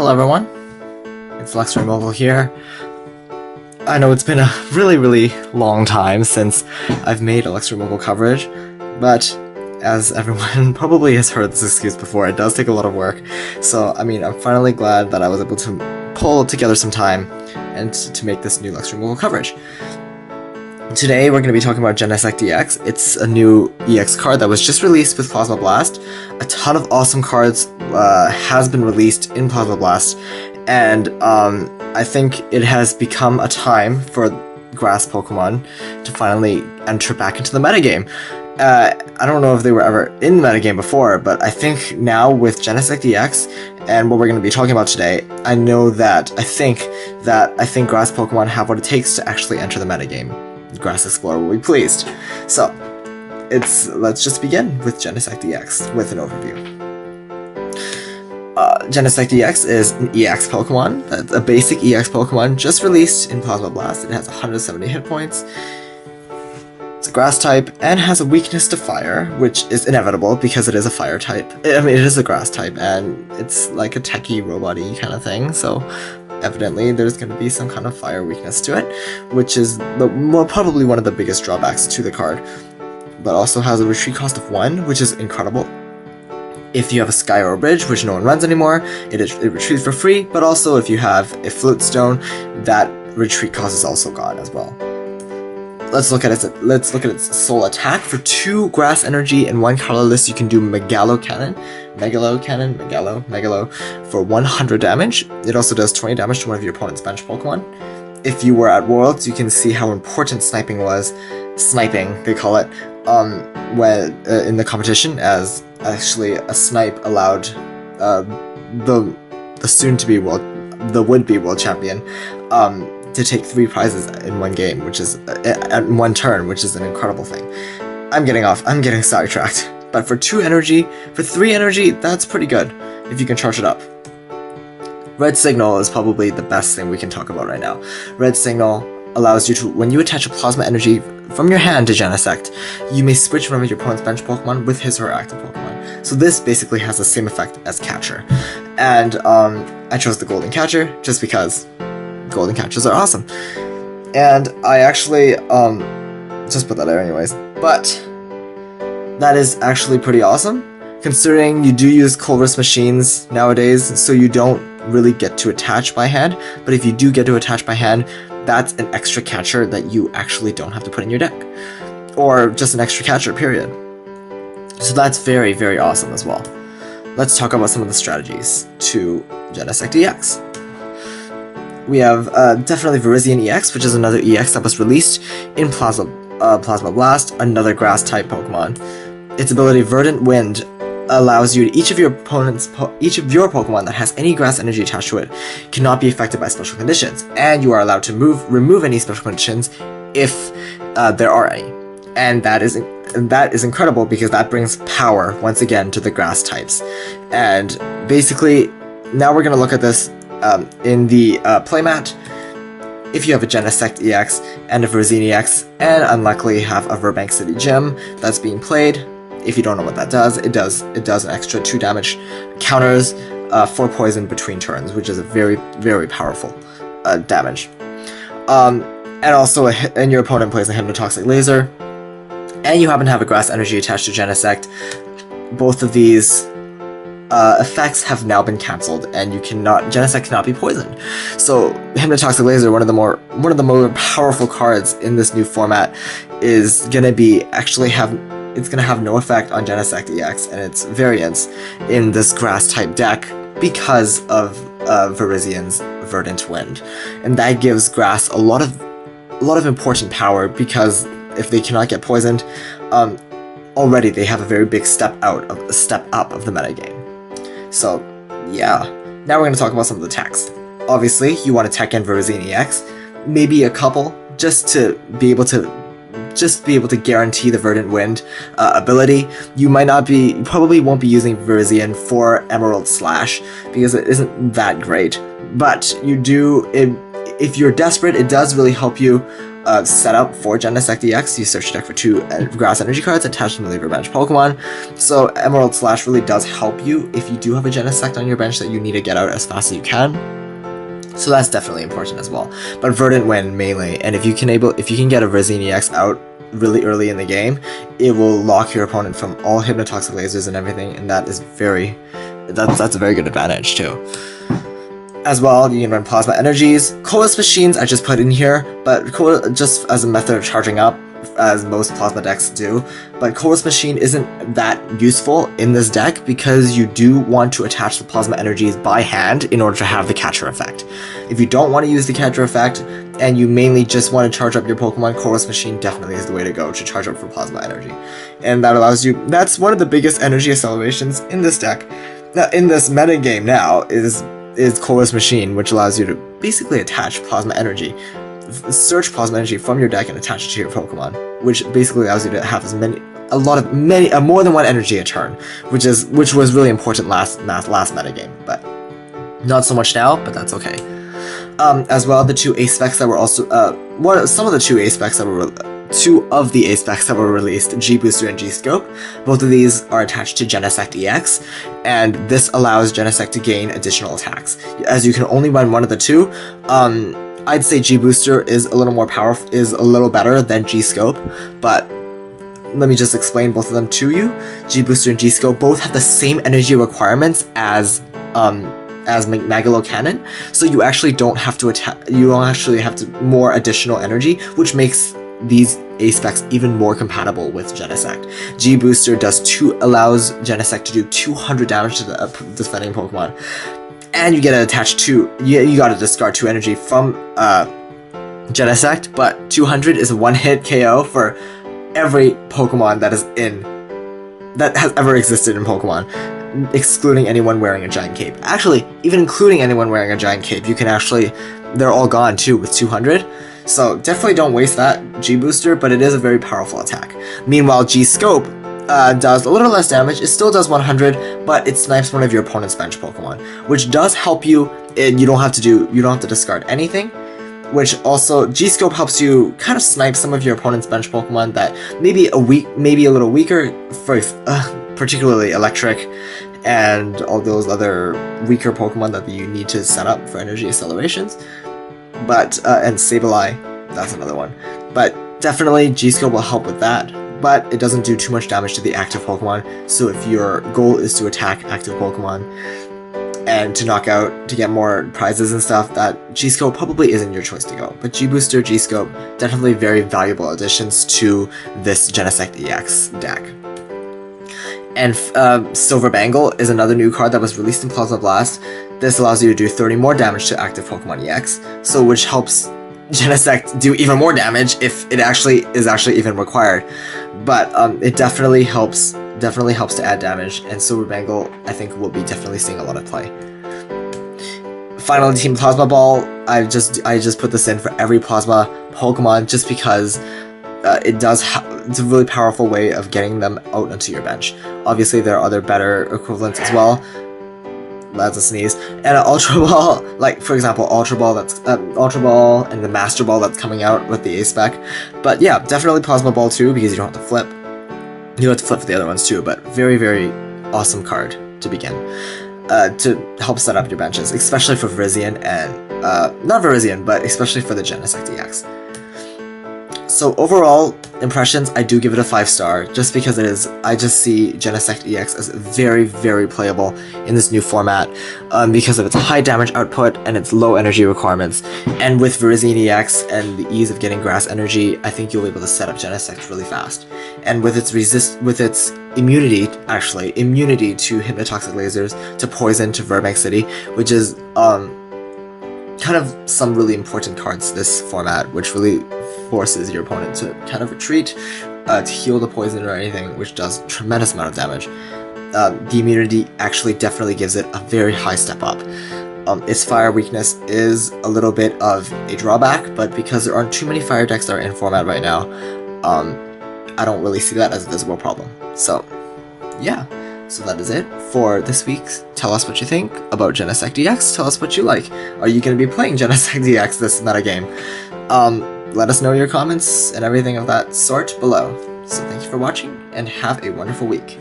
Hello everyone, it's LuxrayMogul here. I know it's been a really long time since I've made a LuxrayMogul coverage, but as everyone probably has heard this excuse before, it does take a lot of work. So, I mean, I'm finally glad that I was able to pull together some time and to make this new LuxrayMogul coverage. Today we're going to be talking about Genesect EX. It's a new EX card that was just released with Plasma Blast. A ton of awesome cards has been released in Plasma Blast, and I think it has become a time for grass Pokemon to finally enter back into the metagame. I don't know if they were ever in the metagame before, but I think now with Genesect EX and what we're going to be talking about today, I think grass Pokemon have what it takes to actually enter the metagame. Grass Explorer will be pleased. So, let's just begin with Genesect EX with an overview. Genesect EX is an EX Pokemon. That's a basic EX Pokemon just released in Plasma Blast. It has 170 hit points. It's a grass type and has a weakness to fire, which is inevitable because it is a fire type. I mean, it is a grass type and it's like a techie robot-y kind of thing, so evidently there's going to be some kind of fire weakness to it, which is probably one of the biggest drawbacks to the card, but also has a retreat cost of 1, which is incredible. If you have a Sky or a Bridge, which no one runs anymore, it retreats for free, but also if you have a Float Stone, that retreat cost is also gone as well. Let's look at its sole attack. For 2 grass energy and 1 colorless, you can do Megalo for 100 damage. It also does 20 damage to one of your opponent's bench Pokemon. If you were at Worlds, you can see how important sniping was. Sniping, they call it, when in the competition, as actually a snipe allowed the would-be world champion to take 3 prizes in one game, which is at one turn, which is an incredible thing. I'm getting sidetracked. But for 3 energy, that's pretty good if you can charge it up. Red Signal is probably the best thing we can talk about right now. Red Signal allows you to, when you attach a plasma energy from your hand to Genesect, you may switch one of your opponent's bench Pokemon with his or her active Pokemon. So this basically has the same effect as Catcher. And I chose the Golden Catcher just because Golden Catchers are awesome. And I actually just put that there anyways. But that is actually pretty awesome, considering you do use Colress machines nowadays, so you don't really get to attach by hand. But if you do get to attach by hand, that's an extra catcher that you actually don't have to put in your deck. Or just an extra catcher, period. So that's very awesome as well. Let's talk about some of the strategies to Genesect EX. We have definitely Virizion EX, which is another EX that was released in Plasma Blast, another grass-type Pokemon. Its ability Verdant Wind allows you to each of your Pokemon that has any grass energy attached to it cannot be affected by special conditions, and you are allowed to remove any special conditions if there are any. And that is incredible because that brings power once again to the grass types. And basically, now we're going to look at this in the playmat. If you have a Genesect EX and a Virizion EX, and unluckily have a Verbank City Gym that's being played, if you don't know what that does, it does an extra 2 damage, counters 4 poison between turns, which is a very powerful damage. And also, and your opponent plays a Hypnotoxic Laser, and you happen to have a grass energy attached to Genesect, both of these effects have now been cancelled, and Genesect cannot be poisoned. So Hypnotoxic Laser, one of the more powerful cards in this new format, is gonna have no effect on Genesect EX and its variants in this grass type deck because of Virizion's Verdant Wind, and that gives grass a lot of important power, because if they cannot get poisoned, already they have a very big step up of the metagame. So, yeah. Now we're going to talk about some of the techs. Obviously, you want to tech in Virizion EX, maybe a couple, just to be able to guarantee the Verdant Wind ability. You probably won't be using Virizion for Emerald Slash, because it isn't that great. But if you're desperate, it does really help you setup for Genesect EX. You search your deck for 2 grass energy cards, attach them to your bench Pokemon. So Emerald Slash really does help you if you do have a Genesect on your bench that you need to get out as fast as you can. So that's definitely important as well. But Verdant Wind mainly, and if you can get a Virizion EX out really early in the game, it will lock your opponent from all Hypnotoxic Lasers and everything, and that is that's a very good advantage too. As well, you can run Plasma Energies. Colas Machines I just put in here, but just as a method of charging up, as most Plasma decks do. But Colas Machine isn't that useful in this deck because you do want to attach the Plasma Energies by hand in order to have the catcher effect. If you don't want to use the catcher effect, and you mainly just want to charge up your Pokemon, Colas Machine definitely is the way to go to charge up for Plasma Energy. And that allows you, that's one of the biggest energy accelerations in this deck. Now, in this metagame now, is Colas Machine, which allows you to basically attach Plasma Energy. Search Plasma Energy from your deck and attach it to your Pokemon, which basically allows you to have more than one energy a turn, which was really important last metagame, but not so much now, but that's okay. As well, the 2 ace specs that were also two of the ace specs that were released, G Booster and G Scope. Both of these are attached to Genesect EX, and this allows Genesect to gain additional attacks. As you can only run one of the two, I'd say G Booster is a little more powerful, is a little better than G Scope, but let me just explain both of them to you. G Booster and G Scope both have the same energy requirements as Magalo Cannon, so you actually don't have to more additional energy, which makes these ace specs even more compatible with Genesect. G Booster allows Genesect to do 200 damage to the defending Pokemon, and you get to attach you gotta discard 2 energy from Genesect, but 200 is a one-hit KO for every Pokemon that has ever existed in Pokemon, excluding anyone wearing a giant cape. Actually, even including anyone wearing a giant cape, they're all gone too with 200. So definitely don't waste that G Booster, but it is a very powerful attack. Meanwhile, G Scope does a little less damage. It still does 100, but it snipes one of your opponent's bench Pokemon, which does help you. And you don't have to discard anything. Which also, G Scope helps you kind of snipe some of your opponent's bench Pokemon that maybe a little weaker, for particularly Electric and all those other weaker Pokemon that you need to set up for energy accelerations. But and Sableye, that's another one. But definitely G Scope will help with that. But it doesn't do too much damage to the active Pokemon. So if your goal is to attack active Pokemon and to knock out, to get more prizes and stuff, that G Scope probably isn't your choice to go. But G Booster, G Scope, definitely very valuable additions to this Genesect EX deck. And Silver Bangle is another new card that was released in Plasma Blast. This allows you to do 30 more damage to active Pokemon EX, which helps Genesect do even more damage if it is actually even required. But it definitely helps to add damage, and Silver Bangle I think will be definitely seeing a lot of play. Finally, Team Plasma Ball. I just put this in for every Plasma Pokemon just because it's a really powerful way of getting them out onto your bench. Obviously, there are other better equivalents as well. That's a sneeze. And an Ultra Ball, like for example, Ultra Ball and the Master Ball that's coming out with the Ace spec. But yeah, definitely Plasma Ball too, because you don't have to flip. You have to flip for the other ones too, but very, very awesome card to begin. To help set up your benches, especially for Virizion and not Virizion, but especially for the Genesect EX. So overall impressions, I do give it a 5-star, just because I just see Genesect EX as very, very playable in this new format, because of its high damage output and its low energy requirements. And with Virizion EX and the ease of getting grass energy, I think you'll be able to set up Genesect really fast. And with its immunity to Hypnotoxic Lasers, to Poison, to Verbank City, which is kind of some really important cards this format, which really forces your opponent to kind of retreat, to heal the poison or anything, which does a tremendous amount of damage. The immunity actually definitely gives it a very high step up. Its fire weakness is a little bit of a drawback, but because there aren't too many fire decks that are in format right now, I don't really see that as a visible problem. So, yeah. So that is it for this week's. Tell us what you think about Genesect EX. Tell us what you like. Are you going to be playing Genesect EX this metagame? let us know your comments and everything of that sort below. So thank you for watching, and have a wonderful week.